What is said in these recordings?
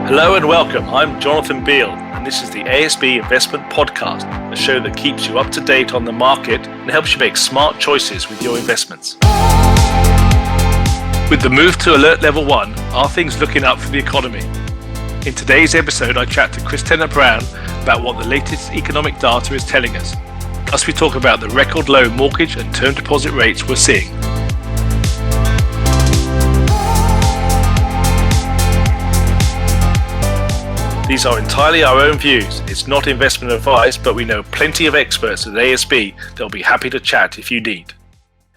Hello and welcome. I'm Jonathan Beale, and this is the ASB Investment Podcast, a show that keeps you up to date on the market and helps you make smart choices with your investments. With the move to Alert Level 1, are things looking up for the economy? In today's episode, I chat to Tennent-Brown about what the latest economic data is telling us. Plus, we talk about the record low mortgage and term deposit rates we're seeing. These are entirely our own views. It's not investment advice, but we know plenty of experts at ASB that'll be happy to chat if you need.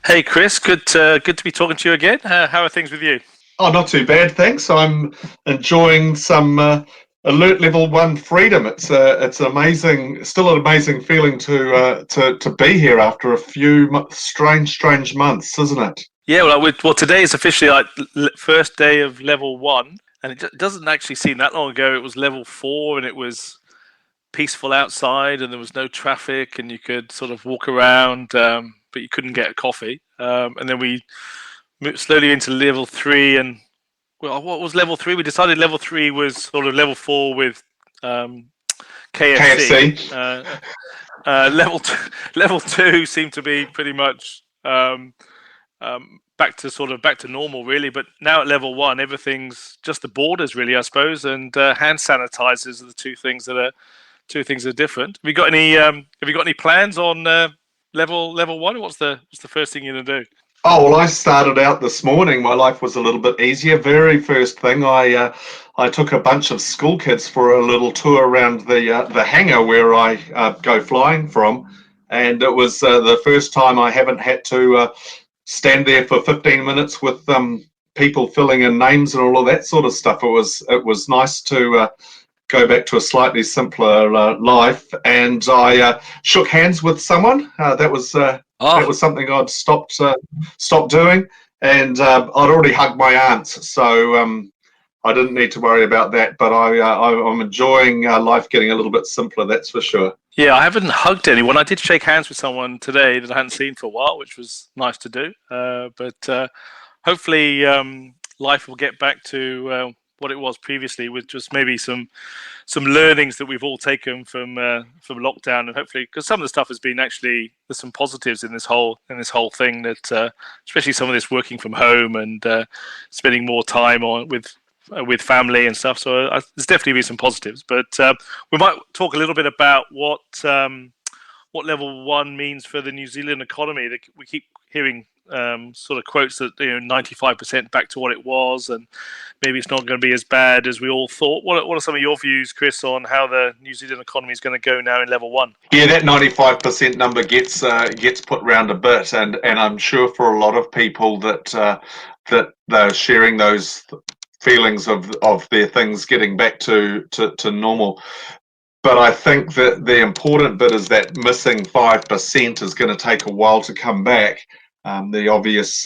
Hey, Chris, good to be talking to you again. How are things with you? Oh, not too bad, thanks. I'm enjoying some Alert Level 1 freedom. It's amazing, still an amazing feeling to be here after a few strange months, isn't it? Yeah, well, today is officially like first day of Level 1. And it doesn't actually seem that long ago. It was Level 4 and it was peaceful outside and there was no traffic and you could sort of walk around, but you couldn't get a coffee. And then we moved slowly into Level 3. And, well, what was Level 3? We decided Level 3 was sort of Level 4 with KFC. Level 2 seemed to be pretty much back to normal, really. But now at Level 1, everything's just the borders, really, I suppose, and hand sanitizers are the two things that are different. Have you got any plans on level 1? What's the first thing you're gonna do? Oh, well, I started out this morning. My life was a little bit easier. Very first thing, I took a bunch of school kids for a little tour around the hangar where I go flying from, and it was the first time I haven't had to stand there for 15 minutes with people filling in names and all of that sort of stuff. It was nice to go back to a slightly simpler life, and I shook hands with someone. That was something I'd stopped doing, and I'd already hugged my aunt, so I didn't need to worry about that. But I'm enjoying life getting a little bit simpler, that's for sure. Yeah, I haven't hugged anyone. I did shake hands with someone today that I hadn't seen for a while, which was nice to do. But hopefully life will get back to what it was previously, with just maybe some learnings that we've all taken from lockdown, and hopefully, because some of the stuff has been actually, there's some positives in this whole thing, that especially some of this working from home and spending more time with family and stuff. So there's definitely been some positives, but we might talk a little bit about what Level 1 means for the New Zealand economy. We keep hearing sort of quotes that 95% back to what it was, and maybe it's not going to be as bad as we all thought. What are some of your views, Chris, on how the New Zealand economy is going to go now in Level 1? Yeah, that 95% number gets put round a bit, and I'm sure for a lot of people that they're sharing those feelings of their things getting back to normal. But I think that the important bit is that missing 5% is going to take a while to come back. The obvious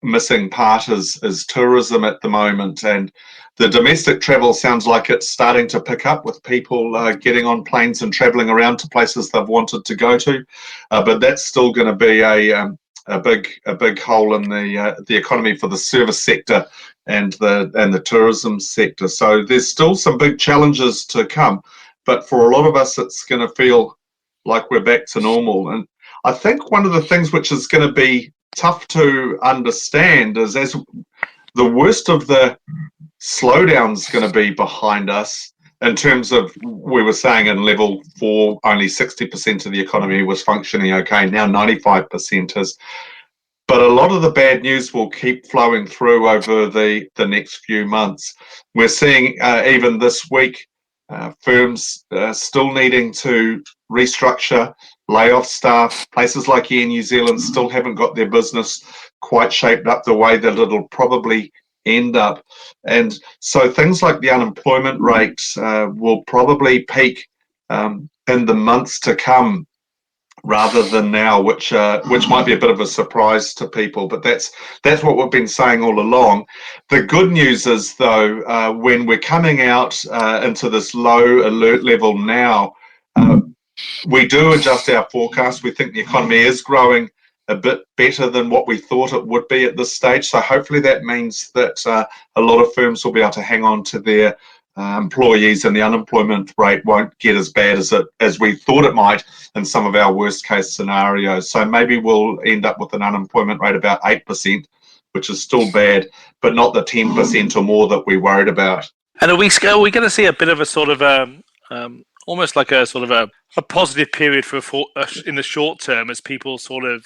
missing part is tourism at the moment, and the domestic travel sounds like it's starting to pick up, with people getting on planes and travelling around to places they've wanted to go to. But that's still going to be a big hole in the economy for the service sector and the tourism sector. So there's still some big challenges to come, but for a lot of us, it's going to feel like we're back to normal. And I think one of the things which is going to be tough to understand is, as the worst of the slowdown's going to be behind us, in terms of, we were saying in Level 4, only 60% of the economy was functioning okay. Now 95% is. But a lot of the bad news will keep flowing through over the next few months. We're seeing even this week firms still needing to restructure, lay off staff. Places like Air New Zealand still haven't got their business quite shaped up the way that it'll probably end up. And so things like the unemployment rate will probably peak in the months to come, rather than now, which might be a bit of a surprise to people. But that's what we've been saying all along. The good news is, though, when we're coming out into this low alert level now, we do adjust our forecast. We think the economy is growing a bit better than what we thought it would be at this stage. So hopefully that means that a lot of firms will be able to hang on to their employees, and the unemployment rate won't get as bad as we thought it might in some of our worst case scenarios. So maybe we'll end up with an unemployment rate about 8%, which is still bad, but not the 10% or more that we worried about. And are we going to see a bit of a sort of almost like a sort of a positive period in the short term as people sort of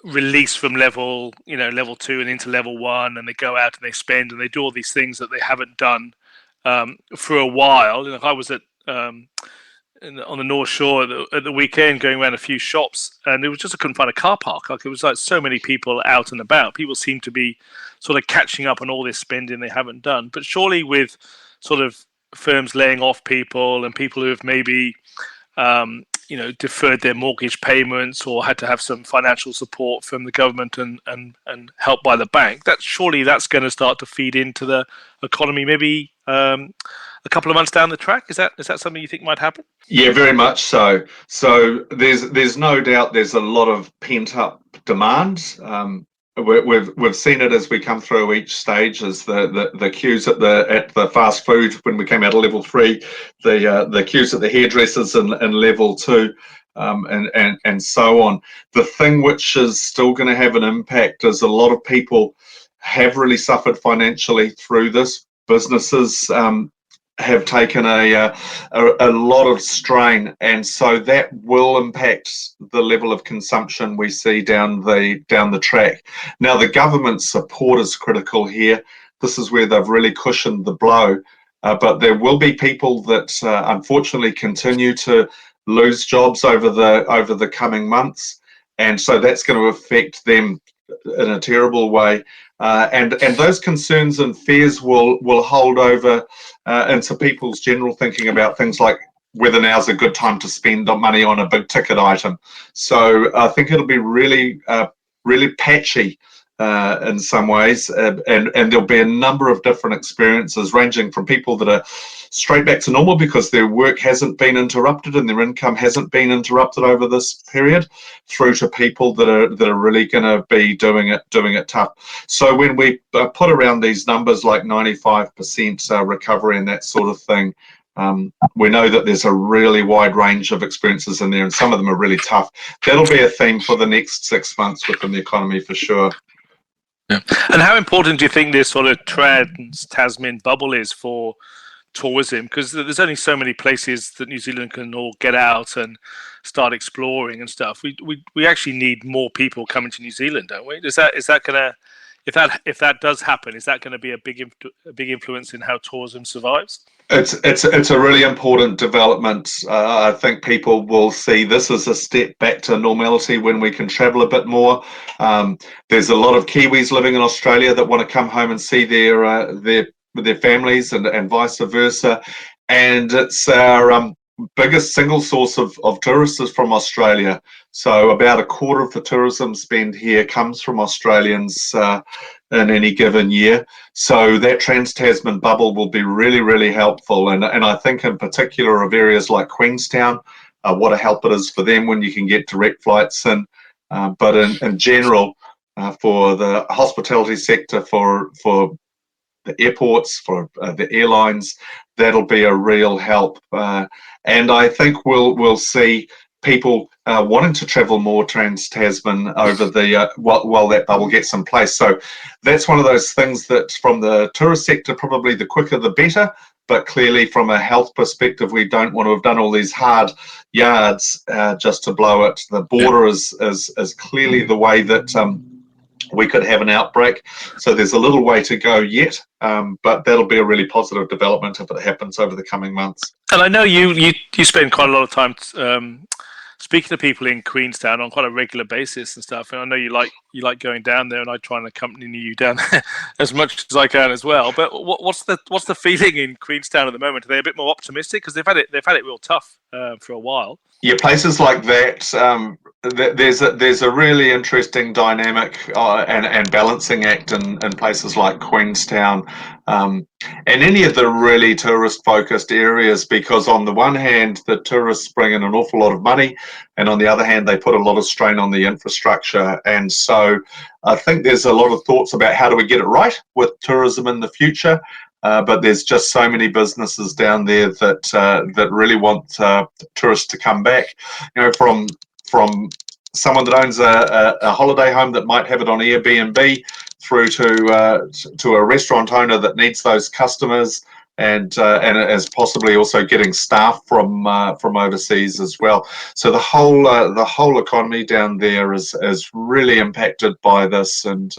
release from level 2 and into level 1, and they go out and they spend and they do all these things that they haven't done for a while. I was on the North Shore at the weekend, going around a few shops, and it was just I couldn't find a car park. Like, it was like so many people out and about. People seem to be sort of catching up on all this spending they haven't done. But surely with sort of firms laying off people and people who have maybe deferred their mortgage payments or had to have some financial support from the government and help by the bank, that's going to start to feed into the economy maybe a couple of months down the track. Is that something you think might happen? Yeah, very much so. So there's no doubt there's a lot of pent up demand. We've seen it as we come through each stage, as the queues at the fast food when we came out of level 3, the queues at the hairdressers in level 2, and so on. The thing which is still going to have an impact is a lot of people have really suffered financially through this. Businesses have taken a lot of strain, and so that will impact the level of consumption we see down the track. Now, the government support is critical here. This is where they've really cushioned the blow, but there will be people that unfortunately continue to lose jobs over the coming months, and so that's going to affect them in a terrible way. And those concerns and fears will hold over into people's general thinking about things like whether now's a good time to spend money on a big ticket item. So I think it'll be really patchy in some ways, and there'll be a number of different experiences, ranging from people that are straight back to normal because their work hasn't been interrupted and their income hasn't been interrupted over this period, through to people that are really going to be doing it tough. So when we put around these numbers like 95% recovery and that sort of thing, we know that there's a really wide range of experiences in there, and some of them are really tough. That'll be a theme for the next 6 months within the economy for sure. Yeah. And how important do you think this sort of Trans-Tasman bubble is for tourism? Because there's only so many places that New Zealand can all get out and start exploring and stuff. We actually need more people coming to New Zealand, don't we? Is that gonna, if that does happen, is that going to be a big influence in how tourism survives? It's a really important development. I think people will see this as a step back to normality when we can travel a bit more. There's a lot of Kiwis living in Australia that want to come home and see their families and vice versa. And it's our biggest single source of tourists is from Australia. So about a quarter of the tourism spend here comes from Australians in any given year. So that Trans-Tasman bubble will be really, really helpful. And I think in particular of areas like Queenstown, what a help it is for them when you can get direct flights in. But in general, for the hospitality sector, for the airports, for the airlines, that'll be a real help. And I think we'll see people wanting to travel more Trans-Tasman over the while that bubble gets in place. So that's one of those things that from the tourist sector, probably the quicker the better. But clearly from a health perspective, we don't want to have done all these hard yards just to blow it. The border is clearly the way that we could have an outbreak. So there's a little way to go yet, but that'll be a really positive development if it happens over the coming months. And I know you spend quite a lot of time speaking to people in Queenstown on quite a regular basis and stuff. And I know you like going down there, and I try and accompany you down there as much as I can as well. But what's the feeling in Queenstown at the moment? Are they a bit more optimistic because they've had it real tough for a while? Yeah, places like that. There's a really interesting dynamic and balancing act in places like Queenstown and any of the really tourist-focused areas, because on the one hand, the tourists bring in an awful lot of money, and on the other hand, they put a lot of strain on the infrastructure. And so I think there's a lot of thoughts about how do we get it right with tourism in the future. but there's just so many businesses down there that really want tourists to come back. From someone that owns a holiday home that might have it on Airbnb, through to a restaurant owner that needs those customers, and as possibly also getting staff from overseas as well. So the whole economy down there is really impacted by this, and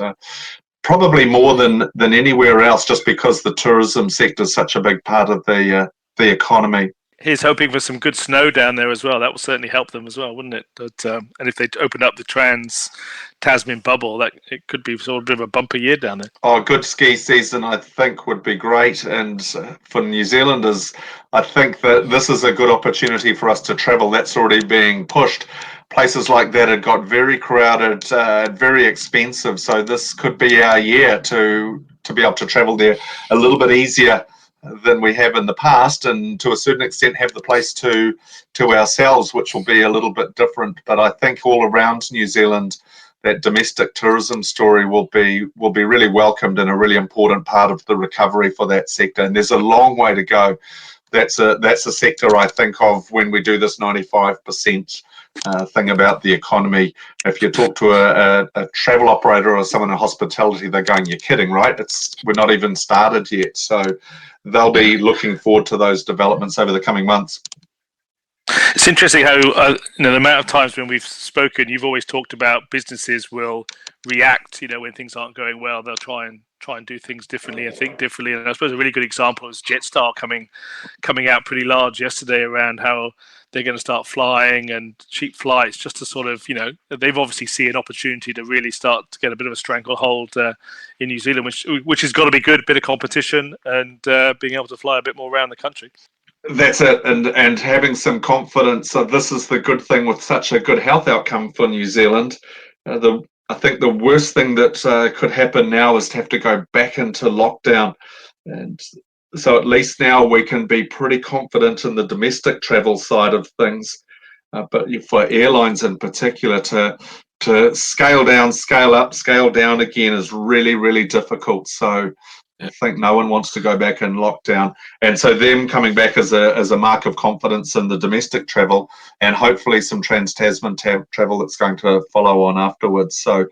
probably more than anywhere else, just because the tourism sector is such a big part of the economy. He's hoping for some good snow down there as well. That will certainly help them as well, wouldn't it? And if they open up the Trans-Tasman bubble, that it could be sort of a bit of a bumper year down there. Oh, good ski season, I think, would be great. And for New Zealanders, I think that this is a good opportunity for us to travel. That's already being pushed. Places like that had got very crowded, very expensive. So this could be our year to be able to travel there a little bit easier than we have in the past, and to a certain extent have the place to ourselves, which will be a little bit different. But I think all around New Zealand, that domestic tourism story will be really welcomed and a really important part of the recovery for that sector. And there's a long way to go. That's a sector I think of when we do this 95% thing about the economy. If you talk to a travel operator or someone in hospitality, they're going, "You're kidding, right? We're not even started yet." So they'll be looking forward to those developments over the coming months. It's interesting how the amount of times when we've spoken, you've always talked about businesses will react. When things aren't going well, they'll try and do things differently and think differently. And I suppose a really good example is Jetstar coming out pretty large yesterday around how they're going to start flying and cheap flights, just to sort of, they've obviously seen an opportunity to really start to get a bit of a stranglehold in New Zealand, which has got to be good, a bit of competition and being able to fly a bit more around the country. That's it, and having some confidence. So this is the good thing with such a good health outcome for New Zealand. I think the worst thing that could happen now is to have to go back into lockdown, and so at least now we can be pretty confident in the domestic travel side of things. But for airlines in particular, to scale down, scale up, scale down again is really, really difficult. So I think no one wants to go back in lockdown, and so them coming back as a mark of confidence in the domestic travel, and hopefully some trans-Tasman travel that's going to follow on afterwards. So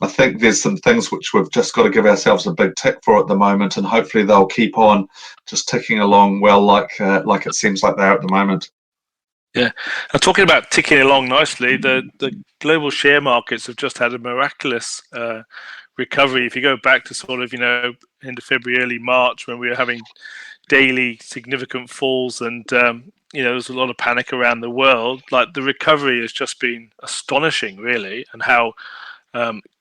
I think there's some things which we've just got to give ourselves a big tick for at the moment, and hopefully they'll keep on just ticking along well, like it seems like they are at the moment. Yeah, and talking about ticking along nicely, the global share markets have just had a miraculous recovery. If you go back to sort of end of February, early March, when we were having daily significant falls, and there was a lot of panic around the world, like the recovery has just been astonishing, really, and how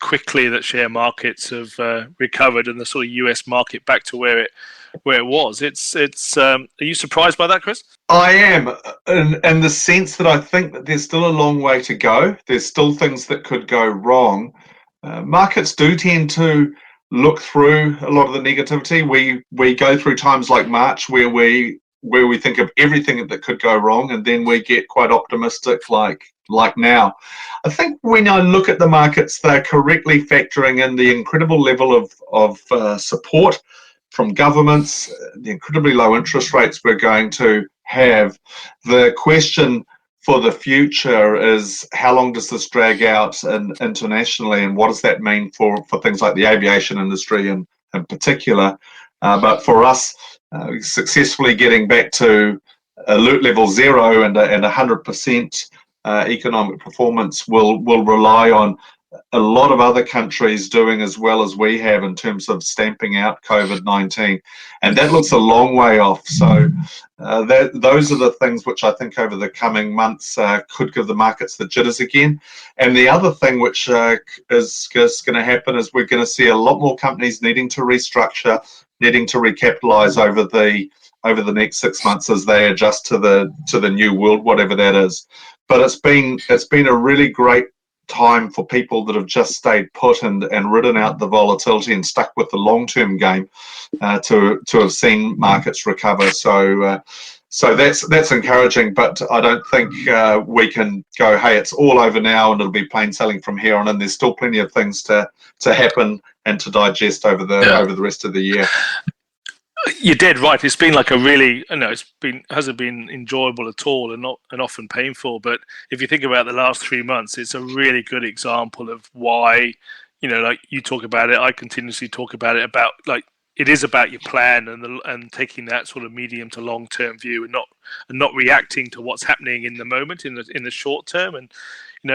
quickly that share markets have recovered, and the sort of US market back to where it was. It's are you surprised by that, Chris? I am, in the sense that I think that there's still a long way to go. There's still things that could go wrong. Markets do tend to look through a lot of the negativity. We go through times like March where we think of everything that could go wrong, and then we get quite optimistic like now. I think when I look at the markets, they're correctly factoring in the incredible level of support from governments, the incredibly low interest rates we're going to have. The question for the future is, how long does this drag out internationally, and what does that mean for things like the aviation industry in particular? But for us, successfully getting back to alert level 0 and 100% economic performance will rely on a lot of other countries doing as well as we have in terms of stamping out COVID-19, and that looks a long way off. So those are the things which I think over the coming months could give the markets the jitters again. And the other thing which is going to happen is we're going to see a lot more companies needing to restructure, needing to recapitalize over the next 6 months as they adjust to the new world, whatever that is. But it's been a really great time for people that have just stayed put and ridden out the volatility and stuck with the long-term game to have seen markets recover. So that's encouraging, but I don't think we can go, hey, it's all over now and it'll be plain sailing from here on in. There's still plenty of things to happen and to digest over the rest of the year. You're dead right. It's been like a really, hasn't been enjoyable at all, and not and often painful. But if you think about the last 3 months, it's a really good example of why, like you talk about it, I continuously talk about it, about like it is about your plan and taking that sort of medium to long term view, and not reacting to what's happening in the moment in the short term. And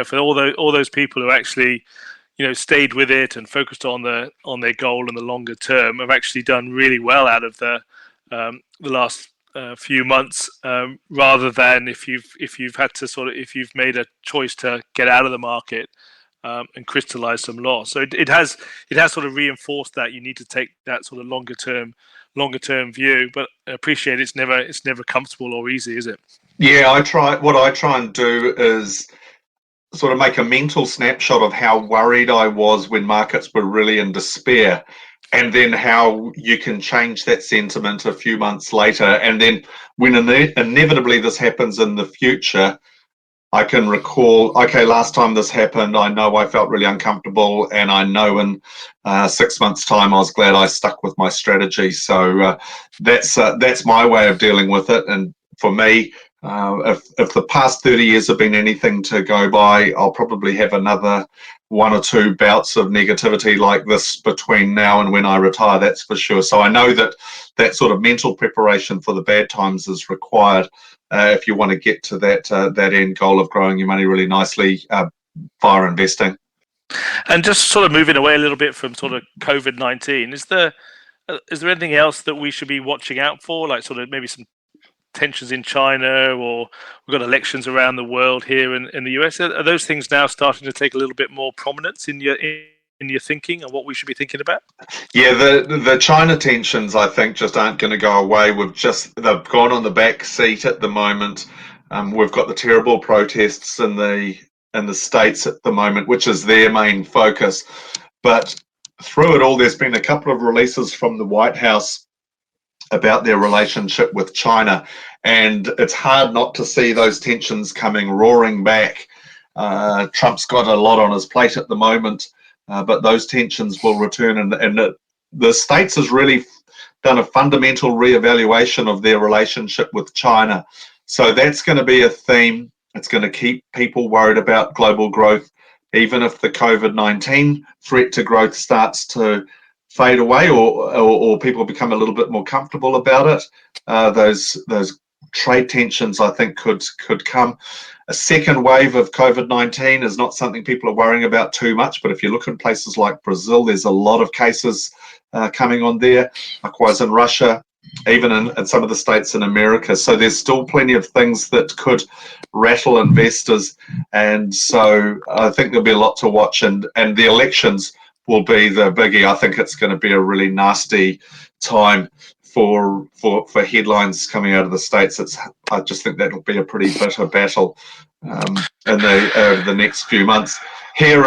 for all those people who actually stayed with it and focused on their goal in the longer term, have actually done really well out of the last few months. Rather than if you've had to if you've made a choice to get out of the market and crystallize some loss. So it has sort of reinforced that you need to take that sort of longer term view. But I appreciate it's never comfortable or easy, is it? Yeah, what I try and do is sort of make a mental snapshot of how worried I was when markets were really in despair, and then how you can change that sentiment a few months later. And then when inevitably this happens in the future, I can recall, okay, last time this happened, I know I felt really uncomfortable, and I know in 6 months' time I was glad I stuck with my strategy. So that's my way of dealing with it. And for me, if the past 30 years have been anything to go by, I'll probably have another one or two bouts of negativity like this between now and when I retire, that's for sure. So I know that sort of mental preparation for the bad times is required if you want to get to that end goal of growing your money really nicely via investing. And just sort of moving away a little bit from sort of COVID-19, is there anything else that we should be watching out for, like sort of maybe some tensions in China, or we've got elections around the world here in the US? Are those things now starting to take a little bit more prominence in your thinking and what we should be thinking about? Yeah, the China tensions, I think, just aren't going to go away. They've gone on the back seat at the moment. We've got the terrible protests in the States at the moment, which is their main focus. But through it all, there's been a couple of releases from the White House about their relationship with China, and it's hard not to see those tensions coming roaring back. Trump's got a lot on his plate at the moment, but those tensions will return, and the States has really done a fundamental reevaluation of their relationship with China. So that's going to be a theme. It's going to keep people worried about global growth, even if the COVID-19 threat to growth starts to fade away, or people become a little bit more comfortable about it. Those trade tensions, I think, could come. A second wave of COVID-19 is not something people are worrying about too much, but if you look in places like Brazil, there's a lot of cases coming on there. Likewise in Russia, even in some of the states in America. So there's still plenty of things that could rattle investors, and so I think there'll be a lot to watch, and the elections will be the biggie. I think it's going to be a really nasty time for headlines coming out of the States. I just think that'll be a pretty bitter battle in the next few months. Here,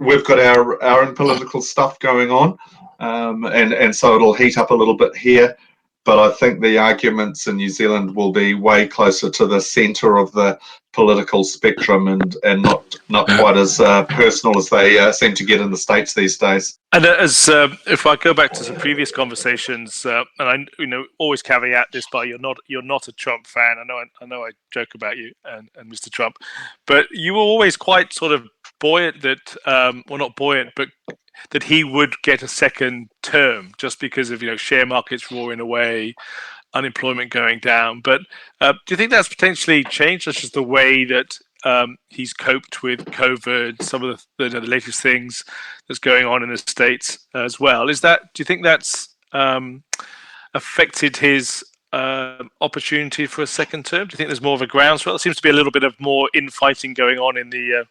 we've got our own political stuff going on, and so it'll heat up a little bit here. But I think the arguments in New Zealand will be way closer to the centre of the political spectrum, and not quite as personal as they seem to get in the States these days. And as if I go back to some previous conversations, and I always caveat this by you're not a Trump fan. I know I joke about you and Mr. Trump, but you were always quite sort of buoyant that well, not buoyant, but that he would get a second term just because of share markets roaring away, unemployment going down. But do you think that's potentially changed? That's just the way that he's coped with COVID, some of the latest things that's going on in the States as well. Do you think that's affected his opportunity for a second term? Do you think there's more of a groundswell? There seems to be a little bit of more infighting going on in the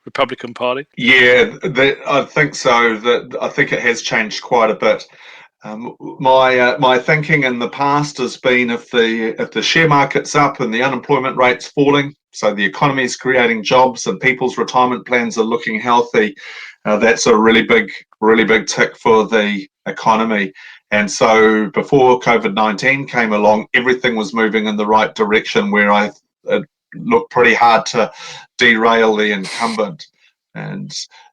Republican Party. Yeah, I think so. I think it has changed quite a bit. My thinking in the past has been if the share market's up and the unemployment rate's falling, so the economy is creating jobs and people's retirement plans are looking healthy, that's a really big tick for the economy. And so before COVID-19 came along, everything was moving in the right direction, where it looked pretty hard to derail the incumbent. And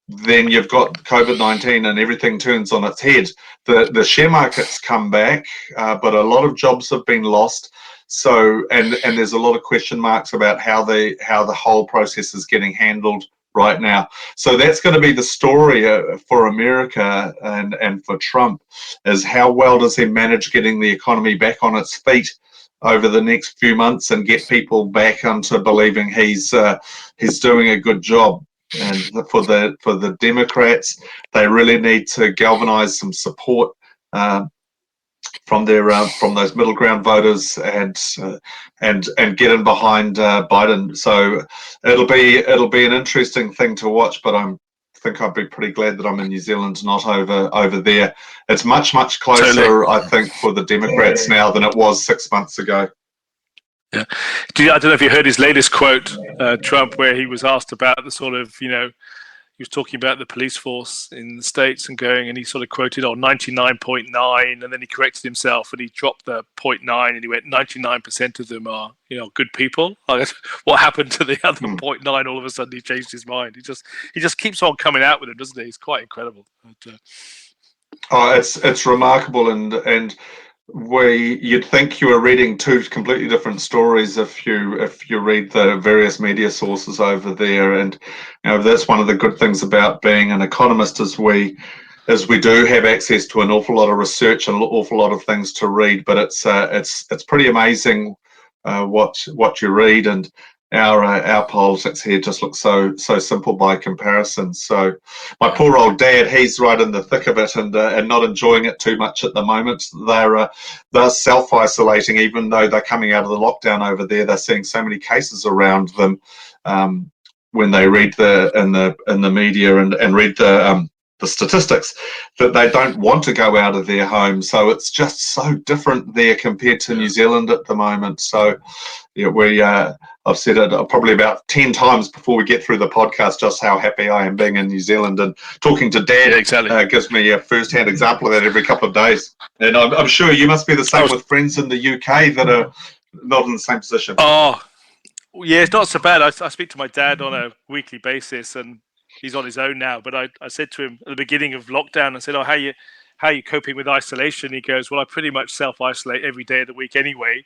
then you've got COVID-19 and everything turns on its head. The share markets come back, but a lot of jobs have been lost. So and there's a lot of question marks about how the whole process is getting handled right now. So that's going to be the story for America and for Trump, is how well does he manage getting the economy back on its feet over the next few months and get people back into believing he's doing a good job. And for the Democrats, they really need to galvanize some support from those middle ground voters and get in behind Biden. So it'll be an interesting thing to watch. But I think I'd be pretty glad that I'm in New Zealand, not over there. It's much closer, totally. I think, for the Democrats now than it was 6 months ago. Yeah, I don't know if you heard his latest quote, Trump, where he was asked about the sort of, he was talking about the police force in the States and he sort of quoted on 99.9, and then he corrected himself and he dropped the 0.9 and he went 99% of them are, good people. What happened to the other 0.9? All of a sudden he changed his mind. He just keeps on coming out with it, doesn't he? He's quite incredible. But, it's remarkable, and you'd think you were reading two completely different stories if you read the various media sources over there. And that's one of the good things about being an economist, is we do have access to an awful lot of research and an awful lot of things to read. But it's pretty amazing what you read, and our politics here just looks so simple by comparison. So my poor old dad, he's right in the thick of it and not enjoying it too much at the moment. They're self-isolating, even though they're coming out of the lockdown over there. They're seeing so many cases around them when they read in the media and read the statistics, that they don't want to go out of their home. So it's just so different there compared to New Zealand at the moment. So I've said it probably about 10 times before we get through the podcast, just how happy I am being in New Zealand, and talking to Dad gives me a first-hand example of that every couple of days. And I'm sure you must be the same with friends in the UK that are not in the same position. Oh, yeah, it's not so bad. I speak to my dad on a weekly basis, and he's on his own now. But I said to him at the beginning of lockdown, I said, "Oh, how are you coping with isolation?" He goes, "Well, I pretty much self-isolate every day of the week anyway,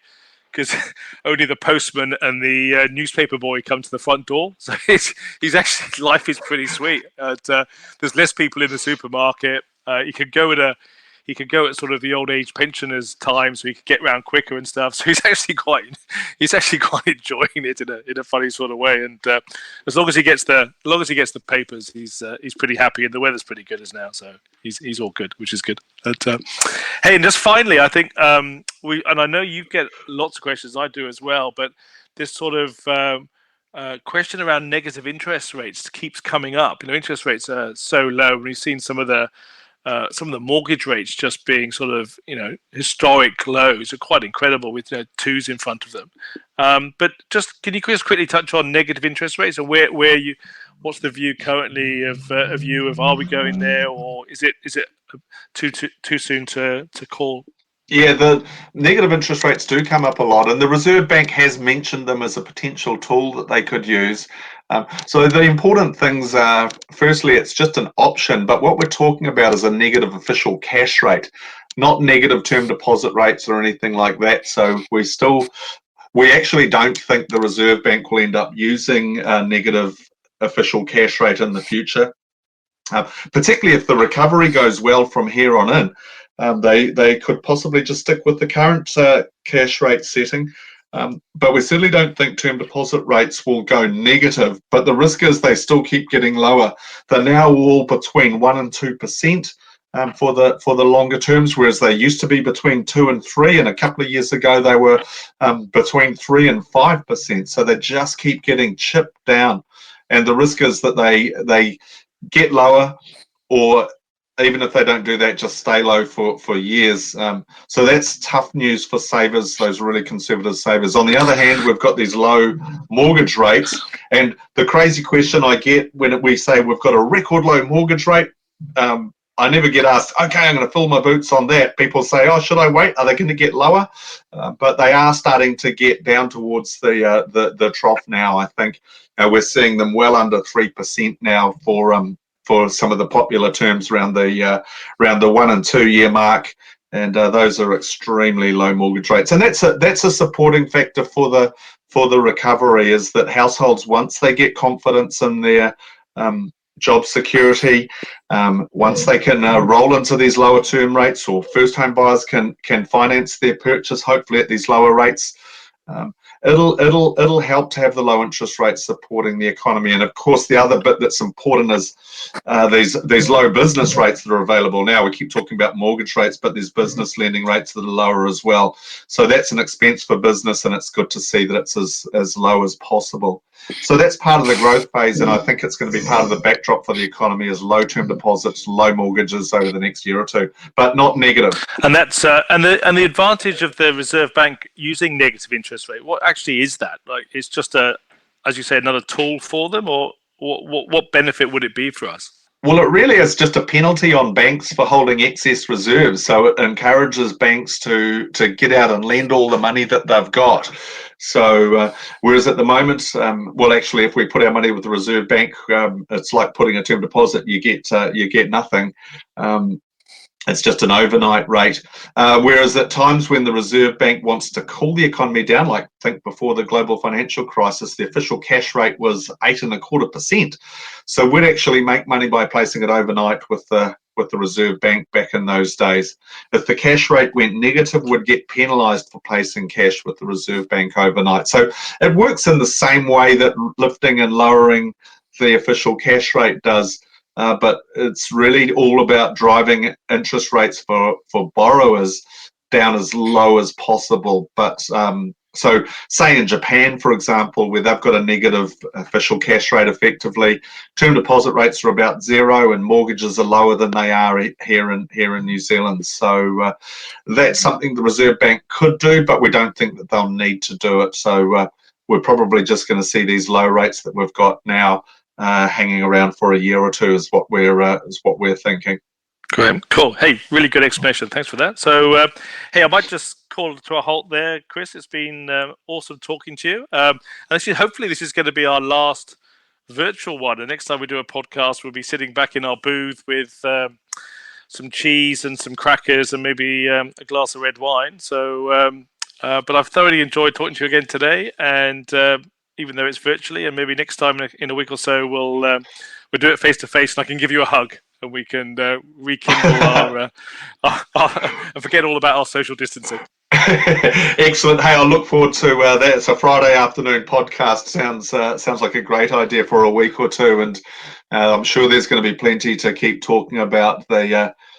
because only the postman and the newspaper boy come to the front door." So he's actually, life is pretty sweet. There's less people in the supermarket. You could go at sort of the old age pensioners time, so he could get around quicker and stuff. So he's actually quite enjoying it in a funny sort of way. And as long as he gets the papers, he's pretty happy, and the weather's pretty good as now, so he's all good, which is good. But hey, and just finally, I think and I know you get lots of questions, I do as well, but this sort of question around negative interest rates keeps coming up. Interest rates are so low. We've seen some of the mortgage rates just being sort of, historic lows are quite incredible with twos in front of them. But just can you just quickly touch on negative interest rates and what's the view currently of are we going there, or is it too soon to call? Yeah, the negative interest rates do come up a lot, and the Reserve Bank has mentioned them as a potential tool that they could use. So the important things are, firstly, it's just an option, but what we're talking about is a negative official cash rate, not negative term deposit rates or anything like that. So we actually don't think the Reserve Bank will end up using a negative official cash rate in the future, particularly if the recovery goes well from here on in. They could possibly just stick with the current cash rate setting. But we certainly don't think term deposit rates will go negative, but the risk is they still keep getting lower. They're now all between 1% and 2% for the longer terms, whereas they used to be between 2 and 3, and a couple of years ago they were between 3 and 5%. So they just keep getting chipped down, and the risk is that they get lower, or even if they don't do that, just stay low for years. So that's tough news for savers, those really conservative savers. On the other hand, we've got these low mortgage rates, and the crazy question I get when we say we've got a record low mortgage rate, I never get asked, okay, I'm going to fill my boots on that. People say, oh, should I wait? Are they going to get lower? But they are starting to get down towards the trough now, I think. We're seeing them well under 3% now for some of the popular terms around the 1 and 2 year mark, and those are extremely low mortgage rates. And that's a supporting factor for the recovery, is that households, once they get confidence in their job security, once they can roll into these lower term rates, or first home buyers can finance their purchase hopefully at these lower rates, it'll help to have the low interest rates supporting the economy. And of course, the other bit that's important is these low business rates that are available now. We keep talking about mortgage rates, but there's business lending rates that are lower as well. So that's an expense for business, and it's good to see that it's as low as possible. So that's part of the growth phase, and I think it's going to be part of the backdrop for the economy, is low term deposits, low mortgages over the next year or two, but not negative. And that's and the advantage of the Reserve Bank using negative interest rate. What actually is that? Like, it's just as you say, another tool for them, or what benefit would it be for us? Well, it really is just a penalty on banks for holding excess reserves. So it encourages banks to get out and lend all the money that they've got. So whereas at the moment, well, actually, if we put our money with the Reserve Bank, it's like putting a term deposit. You get nothing. It's just an overnight rate. Whereas at times when the Reserve Bank wants to cool the economy down, like think before the global financial crisis, the official cash rate was 8.25%. So we'd actually make money by placing it overnight with the Reserve Bank back in those days. If the cash rate went negative, we'd get penalised for placing cash with the Reserve Bank overnight. So it works in the same way that lifting and lowering the official cash rate does. But it's really all about driving interest rates for borrowers down as low as possible. But so say in Japan, for example, where they've got a negative official cash rate effectively, term deposit rates are about zero and mortgages are lower than they are here in New Zealand. So that's something the Reserve Bank could do, but we don't think that they'll need to do it. So we're probably just going to see these low rates that we've got now hanging around for a year or two is what we're thinking. Great, cool. Hey, really good explanation. Thanks for that. So, hey, I might just call it to a halt there, Chris. It's been awesome talking to you. And actually, hopefully, this is going to be our last virtual one. And next time we do a podcast, we'll be sitting back in our booth with some cheese and some crackers and maybe a glass of red wine. So, but I've thoroughly enjoyed talking to you again today, and even though it's virtually, and maybe next time in a week or so we'll do it face to face, and I can give you a hug, and we can rekindle our and forget all about our social distancing. Excellent. Hey, I look forward to that. It's a Friday afternoon podcast. Sounds like a great idea for a week or two, and I'm sure there's going to be plenty to keep talking about.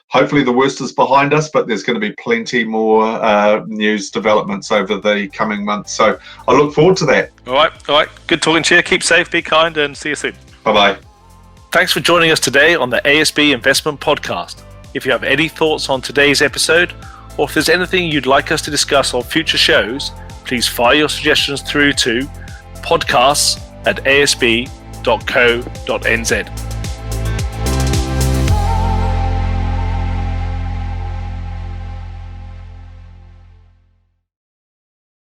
Hopefully the worst is behind us, but there's going to be plenty more news developments over the coming months. So I look forward to that. All right. Good talking to you. Keep safe, be kind, and see you soon. Bye-bye. Thanks for joining us today on the ASB Investment Podcast. If you have any thoughts on today's episode, or if there's anything you'd like us to discuss on future shows, please fire your suggestions through to podcasts@asb.co.nz.